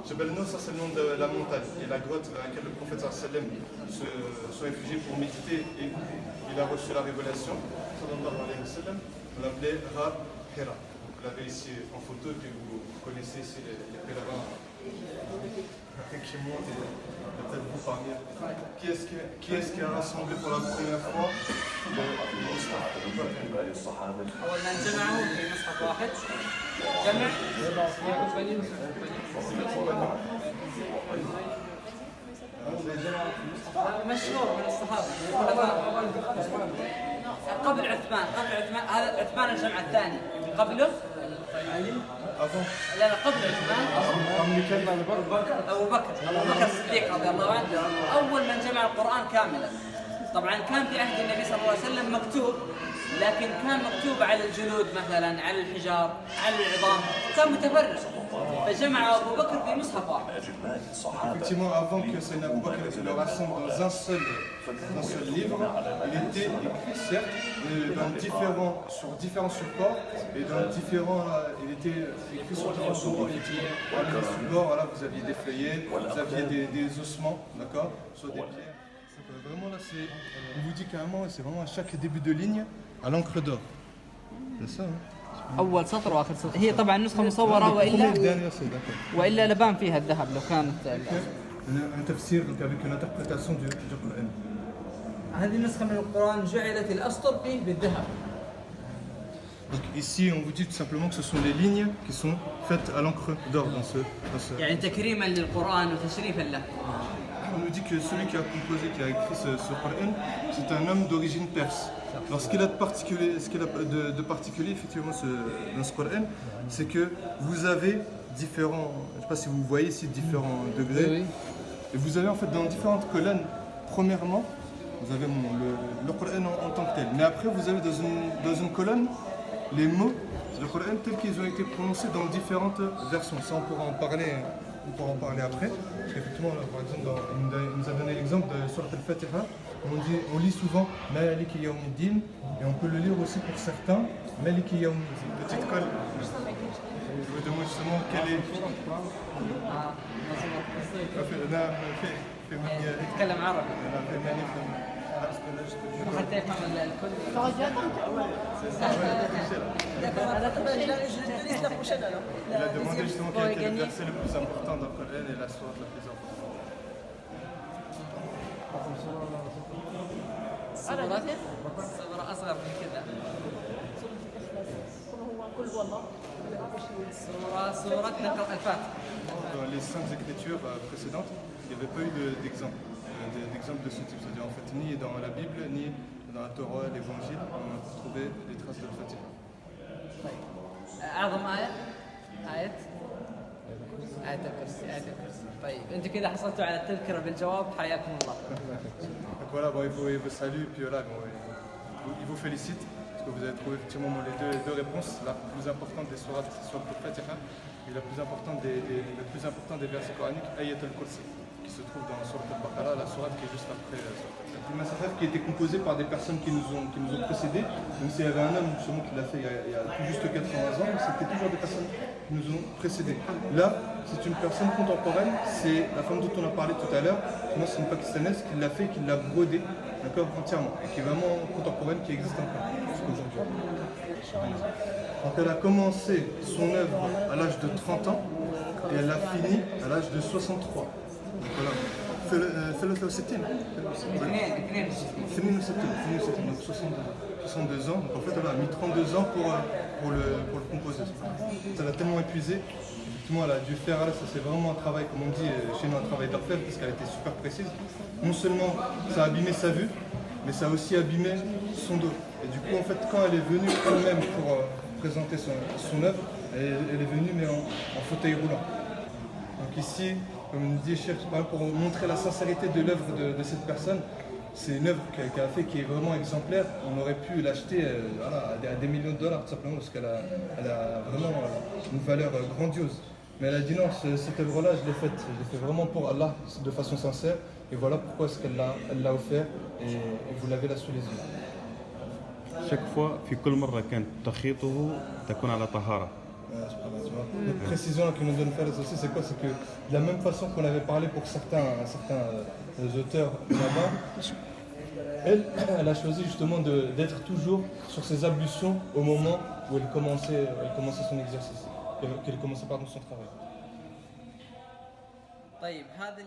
Jebel Nur, ça c'est le nom de la montagne et la grotte dans laquelle le prophète sallam se soit réfugié pour méditer et il a reçu la révélation. Sallallahu alayhi wa sallam, on l'appelait Ra Hira. Vous l'avez ici en photo que vous connaissez ici les pèlerins qui montent et peut-être vous parmi eux. Qui est-ce qui a rassemblé pour la première fois le Mushaf? أول من جمعه في مصحف واحد جمع مشهور من الصحابة قبل عثمان هذا عثمان الجمع الثاني قبله لا قبل عثمان أبو بكر الصديق رضي الله عنه أول من جمع القرآن كاملا. طبعا كان في عهد النبي صلى الله عليه وسلم مكتوب لكن كان مكتوب على الجلود مثلا على الحجار على العظام كان متفرق فجمع أبو بكر في مصحف واحد. Effectivement, avant que Sayyidina Abu Bakr le rassemble dans un seul livre, il était écrit certes sur différents supports et il était écrit sur différents supports. Voilà, les supports, voilà, vous aviez des feuillets, vous aviez des ossements, d'accord, soit des pierres. Vraiment là, on vous dit carrément, c'est vraiment à chaque début de ligne à l'encre d'or. C'est ça, hein? أول سطر وآخر سطر هي طبعا نسخة مصورة وإلا لبان فيها الذهب لو كانت un tafsir avec une interprétation du Coran. هذه النسخة من القرآن جعلت الأسطر فيه بالذهب. Donc ici, on vous dit tout simplement que ce sont les lignes qui sont faites à l'encre d'or dans ce. يعني تكريما للقرآن وتشريفا له. On nous dit que celui qui a composé, qui a écrit ce Coran, c'est un homme d'origine perse. Alors ce qu'il a de particulier effectivement dans ce Coran, c'est que vous avez différents, je ne sais pas si vous voyez ici différents degrés, oui. Et vous avez en fait dans différentes colonnes, premièrement, vous avez le Coran en tant que tel, mais après vous avez dans une colonne les mots du Coran tels qu'ils ont été prononcés dans différentes versions. Ça on pourra en parler après, parce qu'effectivement, par exemple, il nous a donné l'exemple de Surat al-Fatiha, on lit souvent Maliki Yawmiddin, et on peut le lire aussi pour certains, Maliki Yawmiddin. Petite colle, je vous demande justement quelle est... يتكلم عربي. حتى يفهم الكل. Il a demandé justement quel était le verset le plus important dans le Coran et la sourate la plus importante. صورة أصغر من كذا. سورة نقرأ الفاتحة. Dans les saintes écritures précédentes, il n'y avait pas eu d'exemple de ce type. C'est-à-dire en fait ni dans la Bible, ni dans la Torah, l'Évangile, on a trouvé des traces de la Fatiha. أعظم آية الكرسي. طيب أنت كذا حصلتوا على التذكرة بالجواب حياكم الله. Donc voilà, bon, il vous salue, puis voilà, bon, il vous félicite, parce que vous avez trouvé effectivement les deux réponses. La plus importante des sourates, c'est sur le Fatiha, et la plus importante des versets coraniques, Ayat al-Kursi, qui se trouve dans Surat al-Baqarah, la sourate qui est juste après. C'est une massacre qui a été composée par des personnes qui nous ont précédés, même s'il y avait un homme justement qui l'a fait il y a tout juste 80 ans, c'était toujours des personnes qui nous ont précédés. Là, c'est une personne contemporaine, c'est la femme dont on a parlé tout à l'heure, moi c'est une pakistanaise qui l'a fait, qui l'a brodé, d'accord, entièrement, et qui est vraiment contemporaine, qui existe encore jusqu'aujourd'hui. Donc elle a commencé son œuvre à l'âge de 30 ans et elle l'a fini à l'âge de 63. Donc voilà. 63 donc 62 ans, donc en fait elle a mis 32 ans pour le composer. Ça l'a tellement épuisé, effectivement elle a dû faire, là, ça c'est vraiment un travail, comme on dit chez nous, un travail d'orfèvre, parce qu'elle était super précise. Non seulement ça a abîmé sa vue, mais ça a aussi abîmé son dos. Et du coup en fait quand elle est venue elle-même pour présenter son œuvre, elle est venue mais en fauteuil roulant. Donc ici, comme dit Cheikh, pour montrer la sincérité de l'œuvre de cette personne, c'est une œuvre qu'elle a fait qui est vraiment exemplaire. On aurait pu l'acheter voilà, à des millions de dollars tout simplement parce qu'elle a vraiment une valeur grandiose. Mais elle a dit non, cette œuvre-là, je l'ai faite vraiment pour Allah, de façon sincère. Et voilà pourquoi est-ce qu'elle l'a offert et vous l'avez là sous les yeux. chaque fois في كل مرة كانت تخيطه تكون على طهارة. Notre précision que nous donne Fares aussi, c'est quoi? C'est que de la même façon qu'on avait parlé pour certains auteurs là-bas, elle a choisi justement d'être toujours sur ses ablutions au moment où elle commençait son exercice, qu'elle commençait pardon son travail. طيب هذه